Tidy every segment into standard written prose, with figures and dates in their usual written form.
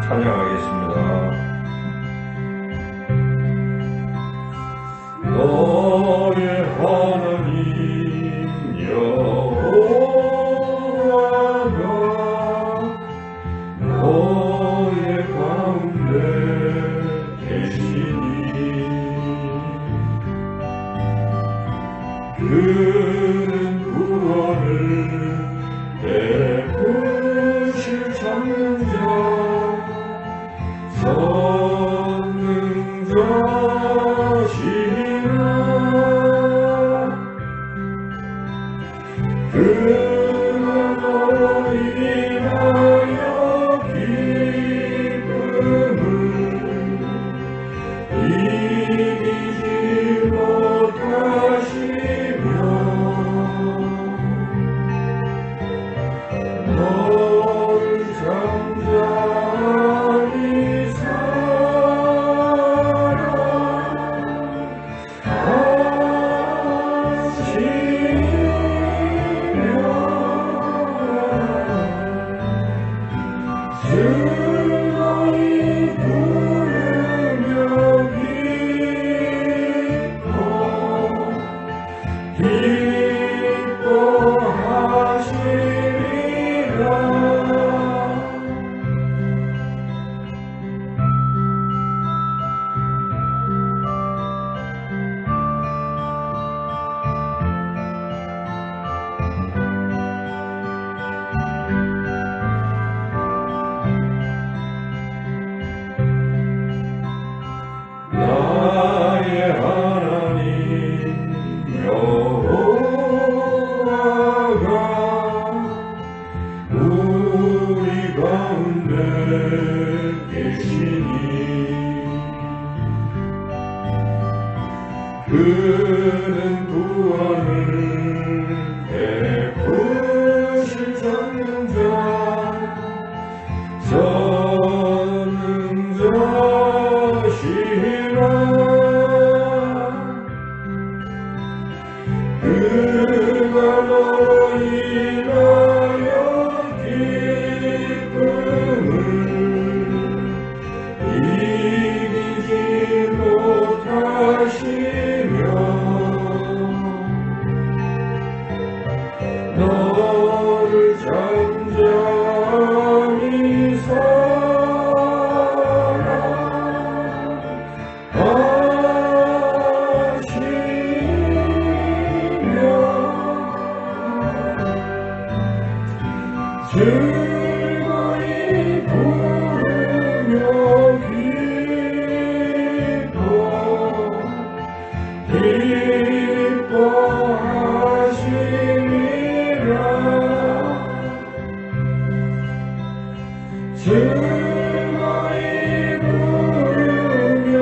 찬양하겠습니다. 너의 하나님 여호와가 너의 가운데 계시니 그는 구원을 베푸실 전능자 선능자시라. 그가 너로 인하여 기쁨을 이기지 못하시며 너를 잠잠히 즐거이 부르며 나의 하나님 여호와가 우리 가운데 계시니 그는 구원을 베푸실 전능자 선능자시라. 그가 너로 인하여 기쁨을 이기지 못하시며 너를 잠잠히 즐거이 부르며 기뻐하시리라. 즐거이 부르며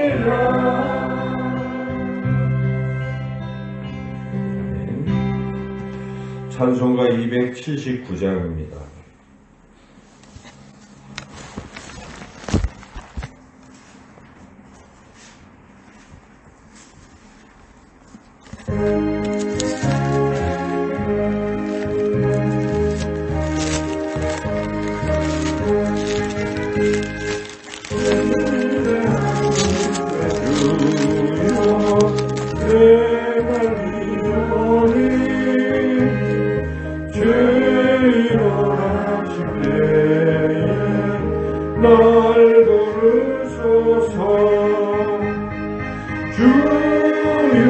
기뻐하시리라. 찬송가 279장입니다. 날 부르소서. 주여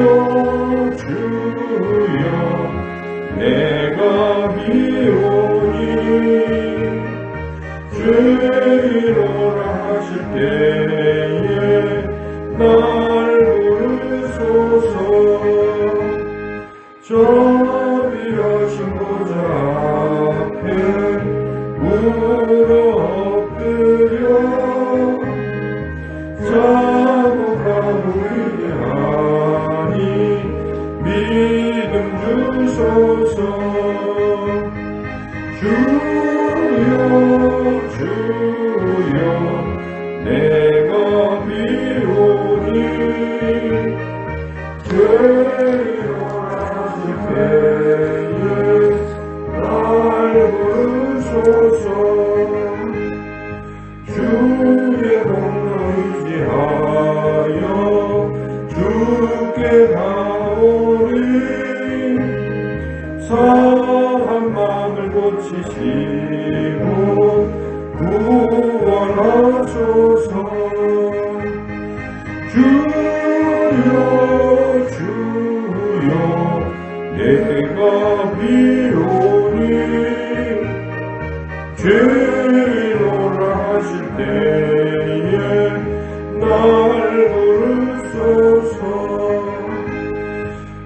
주여 내가 미오니 주이로라 하실 때에 날 부르소서. 저비하신 보좌 앞에 물어 엎드려 자복하고 위대하니 믿음 주소서. 주여 주여 내가 비오니 인도하소서. 주의 공로 의지하여 주께 가오리. 상한 마음을 고치시고 구원하소서. 주여 주여 내가 비오니 죄로라 하실 때에 날 부르소서.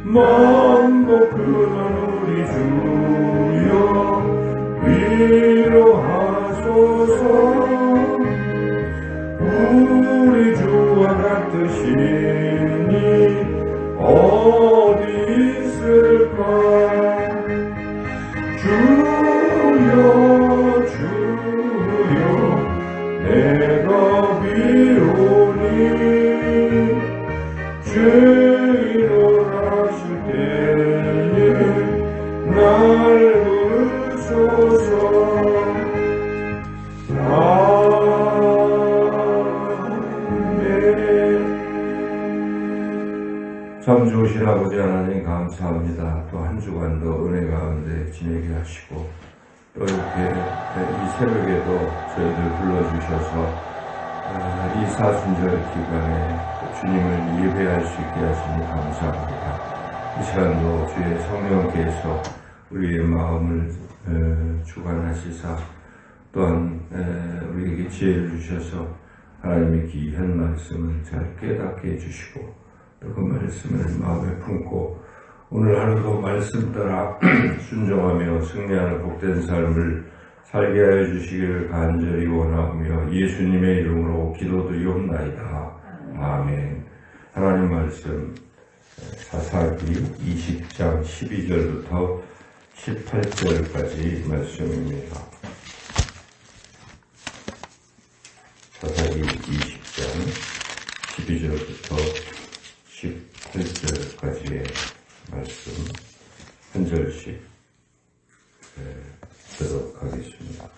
만복 근한 우리 주여 위로하소서. 우리 주와 같으시니 어디 있을까. 주여 주여 내가 비오니 죄인으로 하실 때에 날 부르소서. 참 좋으신 아버지 하나님 감사합니다. 또 한 주간도 은혜 가운데 지내게 하시고 또 이렇게 이 새벽에도 저희들 불러주셔서 이 사순절 기간에 주님을 예배할 수 있게 하시니 감사합니다. 이 시간도 주의 성령께서 우리의 마음을 주관하시사 또한 우리에게 지혜를 주셔서 하나님의 귀한 말씀을 잘 깨닫게 해주시고 또 그 말씀을 마음에 품고 오늘 하루도 말씀 따라 순종하며 승리하는 복된 삶을 살게 하여 주시기를 간절히 원하며 예수님의 이름으로 기도드리옵나이다. 아멘. 하나님 말씀 사사기 20장 12절부터 18절까지 말씀입니다. 사사기 20장 12절부터 18절까지의 말씀 한 절씩 듣도록 하겠습니다.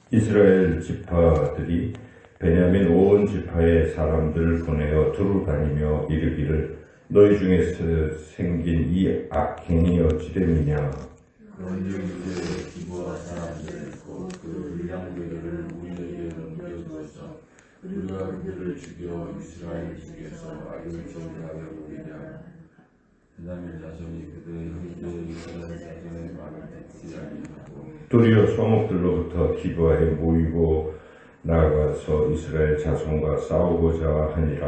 이스라엘 지파들이 베냐민 온 지파의 사람들을 보내어 두루 다니며 이르기를 너희 중에서 생긴 이 악행이 어찌 됨이냐. 그런즉 이제 기브아 사람들 곧 그 밀양교회를 우리에게 넘겨주어서 우리가 그들을 죽여 이스라엘 중에서 악을 정리하여 보이랴. 베냐민 자손이 그들의 형제 이스라엘 자손의 말을 듣지 아니하고 도리어 소목들로부터 기브아에 모이고 나아가서 이스라엘 자손과 싸우고자 하니라.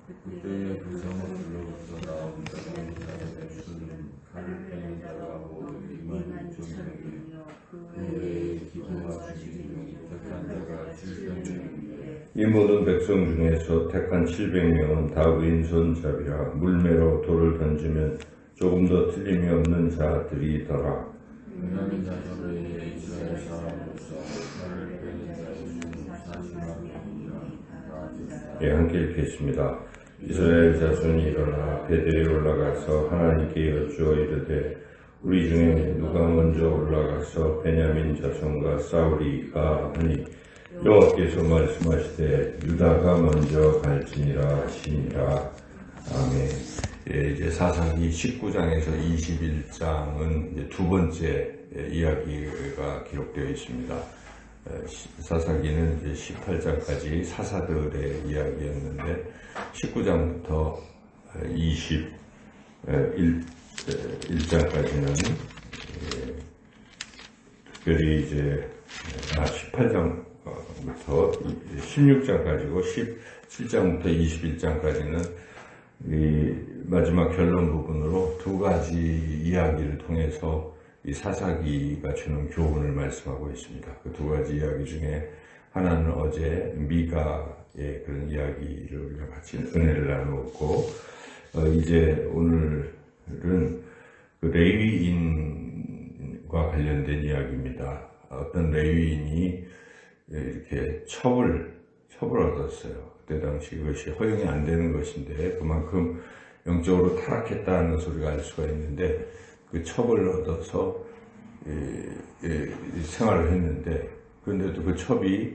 그때에 그 소목들로부터 나온 베냐민 자손의 수는 칼을 빼는 자가 모두 26,000명이요 그 외에 기브아 주민이 택한 자가 700명이며 이 모든 백성 중에서 택한 700명은 다 왼손잡이라 물매로 돌을 던지면 조금 더 틀림이 없는 자들이더라. 베냐민 자손 외에 이스라엘 사람으로서 칼을 빼는 자의 수는 40만 명이라. 예, 함께 읽겠습니다. 이스라엘 자손이 일어나 베델에 올라가서 하나님께 여쭈어 이르되 우리 중에 누가 먼저 올라가서 베냐민 자손과 싸우리까 하니 여호와께서 말씀하시되 유다가 먼저 갈지니라 하시니라. 아멘. 예, 이제 사사기 19장에서 21장은 이제 두 번째 이야기가 기록되어 있습니다. 사사기는 이제 18장까지 사사들의 이야기였는데 19장부터 21장까지는 특별히 이제 18장부터 16장까지고 17장부터 21장까지는 이 마지막 결론 부분으로 두 가지 이야기를 통해서 이 사사기가 주는 교훈을 말씀하고 있습니다. 그 두 가지 이야기 중에 하나는 어제 미가의 그런 이야기를 우리가 같이 은혜를 나누었고, 이제 오늘은 그 레위인과 관련된 이야기입니다. 어떤 레위인이 이렇게 첩을 얻었어요. 그때 당시 그것이 허용이 안 되는 것인데 그만큼 영적으로 타락했다는 소리가 알 수가 있는데, 그 첩을 얻어서 생활을 했는데, 그런데도 그 첩이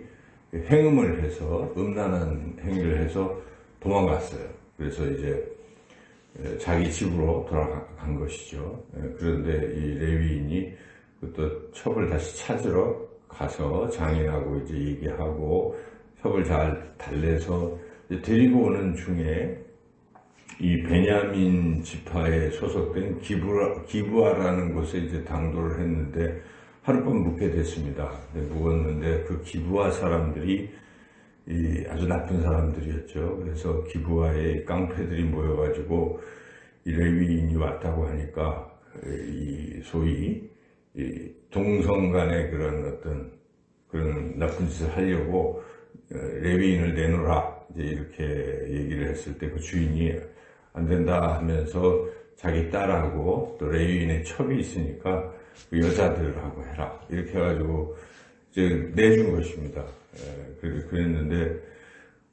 행음을 해서 음란한 행위를 해서 도망갔어요. 그래서 이제 자기 집으로 돌아간 것이죠. 그런데 이 레위인이 또 첩을 다시 찾으러 가서 장인하고 이제 얘기하고 첩을 잘 달래서 데리고 오는 중에 이 베냐민 지파에 소속된 기브아라는 곳에 이제 당도를 했는데 하룻밤 묵게 됐습니다. 묵었는데 그 기브아 사람들이 아주 나쁜 사람들이었죠. 그래서 기브아에 깡패들이 모여가지고 이 레위인이 왔다고 하니까 소위 동성 간의 그런 나쁜 짓을 하려고 레위인을 내놓으라 이제 이렇게 얘기를 했을 때 그 주인이 안 된다 하면서 자기 딸하고 또 레위인의 첩이 있으니까 그 여자들하고 해라 이렇게 해가지고 이제 내준 것입니다. 그랬는데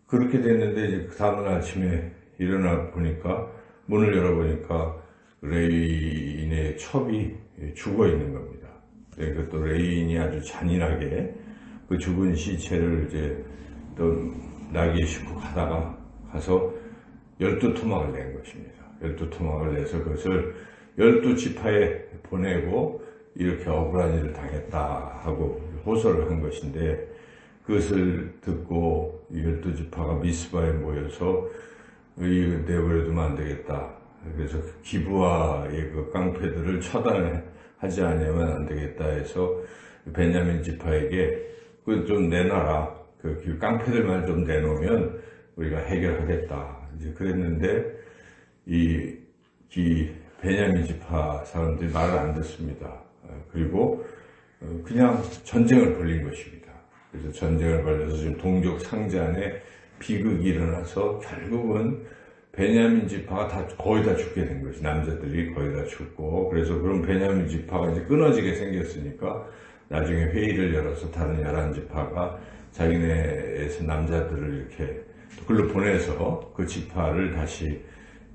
그렇게 됐는데 이제 그 다음날 아침에 일어나 보니까 문을 열어보니까 레위인의 첩이 죽어 있는 겁니다. 또 레위인이 아주 잔인하게 그 죽은 시체를 이제 또 나귀에 싣고 가서 12토막을 낸 것입니다. 12토막을 내서 그것을 12지파에 보내고 이렇게 억울한 일을 당했다 하고 호소를 한 것인데, 그것을 듣고 12지파가 미스바에 모여서 이거 내버려두면 안 되겠다. 그래서 기브아의 그 깡패들을 처단하지 않으면 안 되겠다 해서 베냐민 지파에게 그 좀 내놔라. 그 깡패들만 좀 내놓으면 우리가 해결하겠다. 이제 그랬는데 이 베냐민 지파 사람들이 말을 안 듣습니다. 그리고 그냥 전쟁을 벌린 것입니다. 그래서 전쟁을 벌여서 지금 동족 상잔에 비극이 일어나서 결국은 베냐민 지파가 거의 다 죽게 된 것이, 남자들이 거의 다 죽고, 그래서 그런 베냐민 지파가 이제 끊어지게 생겼으니까 나중에 회의를 열어서 다른 11지파가 자기네에서 남자들을 이렇게 글로 보내서 그 지파를 다시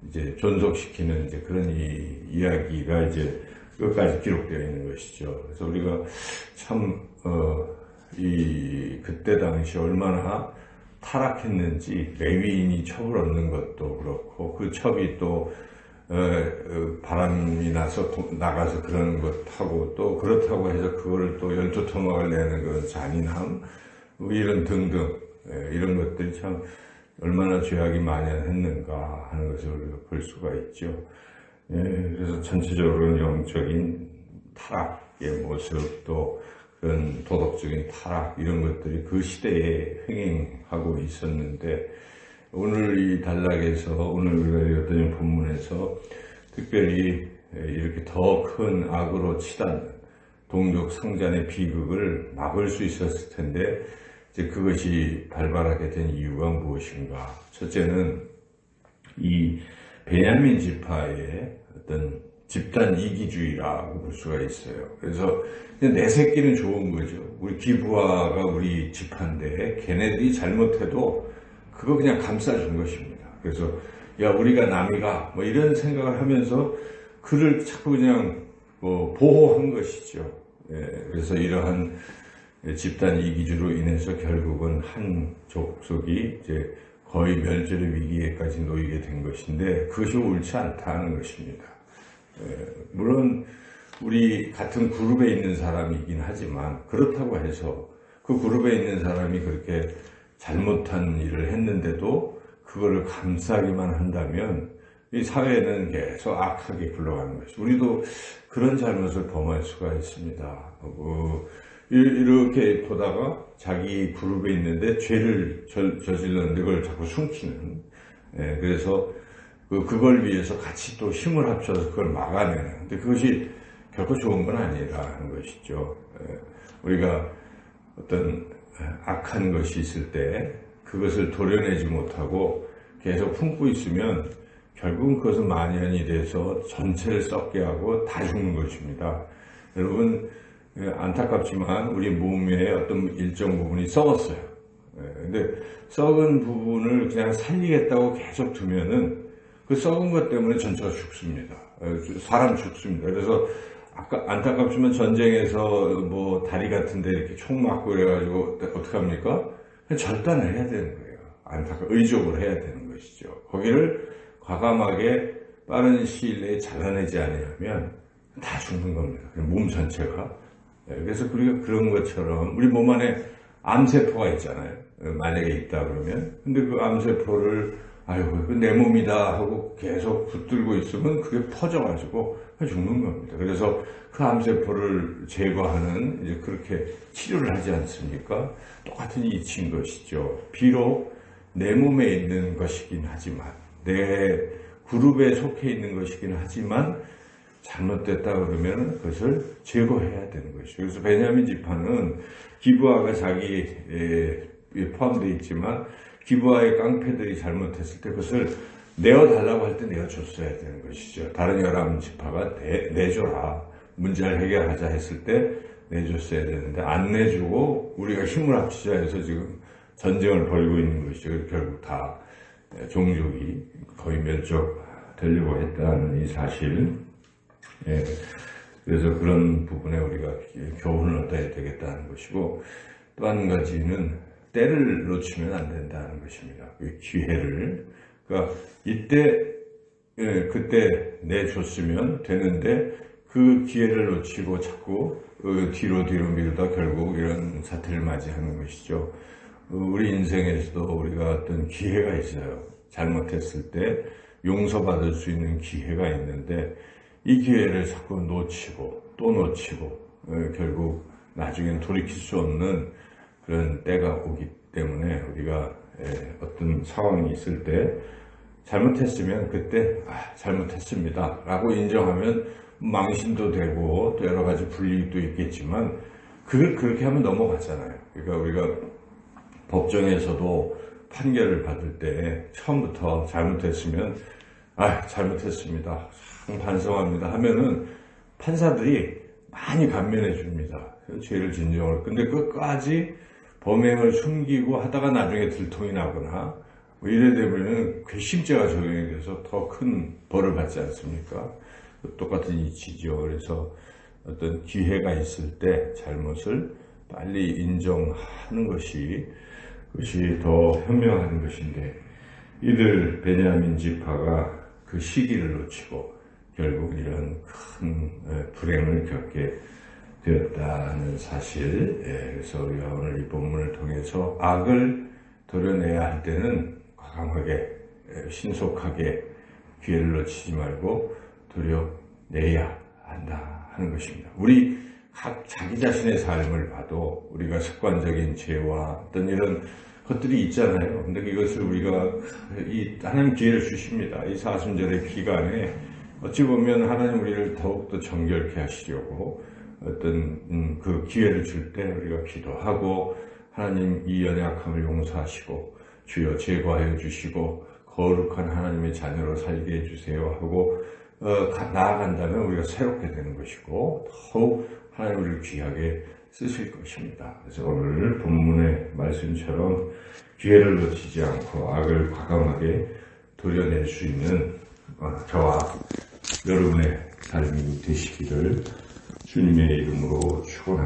이제 존속시키는 이제 그런 이야기가 이제 끝까지 기록되어 있는 것이죠. 그래서 우리가 참, 그때 당시 얼마나 타락했는지, 레위인이 첩을 얻는 것도 그렇고, 그 첩이 또, 바람이 나서 나가서 그런 것하고, 또 그렇다고 해서 그거를 또 12토막을 내는 그런 잔인함, 이런 등등, 이런 것들이 참 얼마나 죄악이 만연했는가 하는 것을 우리가 볼 수가 있죠. 그래서 전체적으로 영적인 타락의 모습, 또 그런 도덕적인 타락, 이런 것들이 그 시대에 횡행하고 있었는데, 오늘 이 단락에서, 오늘 우리가 읽었던 본문에서 특별히 이렇게 더 큰 악으로 치닫는 동족 상잔의 비극을 막을 수 있었을 텐데, 이제 그것이 발발하게 된 이유가 무엇인가? 첫째는 이 베냐민 지파의 어떤 집단 이기주의라고 볼 수가 있어요. 그래서 내 새끼는 좋은 거죠. 우리 기브아가 우리 지파인데 걔네들이 잘못해도 그거 그냥 감싸준 것입니다. 그래서 야, 우리가 남이가 뭐 이런 생각을 하면서 그를 자꾸 그냥 보호한 것이죠. 그래서 이러한 집단 이기주로 인해서 결국은 한 족속이 이제 거의 멸절의 위기에까지 놓이게 된 것인데, 그것이 옳지 않다는 것입니다. 물론 우리 같은 그룹에 있는 사람이긴 하지만, 그렇다고 해서 그 그룹에 있는 사람이 그렇게 잘못한 일을 했는데도 그거를 감싸기만 한다면 이 사회는 계속 악하게 굴러가는 것이죠. 우리도 그런 잘못을 범할 수가 있습니다. 이렇게 보다가 자기 그룹에 있는데 죄를 저질렀는데 그걸 자꾸 숨기는, 그래서 그걸 위해서 같이 또 힘을 합쳐서 그걸 막아내는, 근데 그것이 결코 좋은 건 아니라는 것이죠. 우리가 어떤 악한 것이 있을 때 그것을 도려내지 못하고 계속 품고 있으면 결국은 그것은 만연이 돼서 전체를 썩게 하고 다 죽는 것입니다. 여러분, 안타깝지만 우리 몸의 어떤 일정 부분이 썩었어요. 근데 썩은 부분을 그냥 살리겠다고 계속 두면은 그 썩은 것 때문에 전체가 죽습니다. 사람 죽습니다. 그래서 아까 안타깝지만 전쟁에서 뭐 다리 같은데 이렇게 총 맞고 그래가지고 어떻게 합니까? 그냥 절단을 해야 되는 거예요. 의족을 해야 되는 것이죠. 거기를 과감하게 빠른 시일 내에 잘라내지 않으면 다 죽는 겁니다. 몸 전체가. 그래서 우리가 그런 것처럼 우리 몸 안에 암세포가 있잖아요. 만약에 있다 그러면. 근데 그 암세포를 아이고 내 몸이다 하고 계속 붙들고 있으면 그게 퍼져가지고 죽는 겁니다. 그래서 그 암세포를 제거하는 이제 그렇게 치료를 하지 않습니까? 똑같은 이치인 것이죠. 비록 내 몸에 있는 것이긴 하지만 내 그룹에 속해 있는 것이긴 하지만 잘못됐다 그러면 그것을 제거해야 되는 것이죠. 그래서 베냐민 지파는 기브아가 자기에 포함되어 있지만 기브아의 깡패들이 잘못했을 때 그것을 내어달라고 할 때 내어줬어야 되는 것이죠. 다른 11지파가 내줘라. 문제를 해결하자 했을 때 내줬어야 되는데 안 내주고 우리가 힘을 합치자 해서 지금 전쟁을 벌이고 있는 것이죠. 결국 다 종족이 거의 멸족되려고 했다는 이 사실. 예. 그래서 그런 부분에 우리가 교훈을 얻어야 되겠다는 것이고 또 한 가지는 때를 놓치면 안 된다는 것입니다. 그 기회를. 그러니까 이때, 그때 내줬으면 되는데 그 기회를 놓치고 자꾸 뒤로 미루다 결국 이런 사태를 맞이하는 것이죠. 우리 인생에서도 우리가 어떤 기회가 있어요. 잘못했을 때 용서받을 수 있는 기회가 있는데 이 기회를 자꾸 놓치고 또 놓치고 결국 나중엔 돌이킬 수 없는 그런 때가 오기 때문에 우리가 어떤 상황이 있을 때 잘못했으면 그때 잘못했습니다 라고 인정하면 망신도 되고 또 여러 가지 불이익도 있겠지만 그렇게 하면 넘어가잖아요. 그러니까 우리가 법정에서도 판결을 받을 때 처음부터 잘못했으면 잘못했습니다 반성합니다 하면은 판사들이 많이 감면해 줍니다. 죄를 진정을. 근데 끝까지 범행을 숨기고 하다가 나중에 들통이 나거나 뭐 이래 되면 괘씸죄가 적용이 돼서 더 큰 벌을 받지 않습니까? 똑같은 이치죠. 그래서 어떤 기회가 있을 때 잘못을 빨리 인정하는 것이 더 현명한 것인데 이들 베냐민 지파가 그 시기를 놓치고 결국 이런 큰 불행을 겪게 되었다는 사실. 그래서 우리가 오늘 이 본문을 통해서 악을 도려내야 할 때는 과감하게 신속하게 기회를 놓치지 말고 도려내야 한다 하는 것입니다. 우리 각 자기 자신의 삶을 봐도 우리가 습관적인 죄와 어떤 이런 것들이 있잖아요. 근데 이것을 우리가 하나님 기회를 주십니다. 이 사순절의 기간에 어찌 보면 하나님 우리를 더욱더 정결케 하시려고 어떤 그 기회를 줄 때 우리가 기도하고 하나님 이 연약함을 용서하시고 주여 제거하여 주시고 거룩한 하나님의 자녀로 살게 해주세요 하고 나아간다면 우리가 새롭게 되는 것이고 더욱 하나님 우리를 귀하게 쓰실 것입니다. 그래서 오늘 본문의 말씀처럼 기회를 놓치지 않고 악을 과감하게 도려낼 수 있는 저와 여러분의 삶이 되시기를 주님의 이름으로 축원합니다.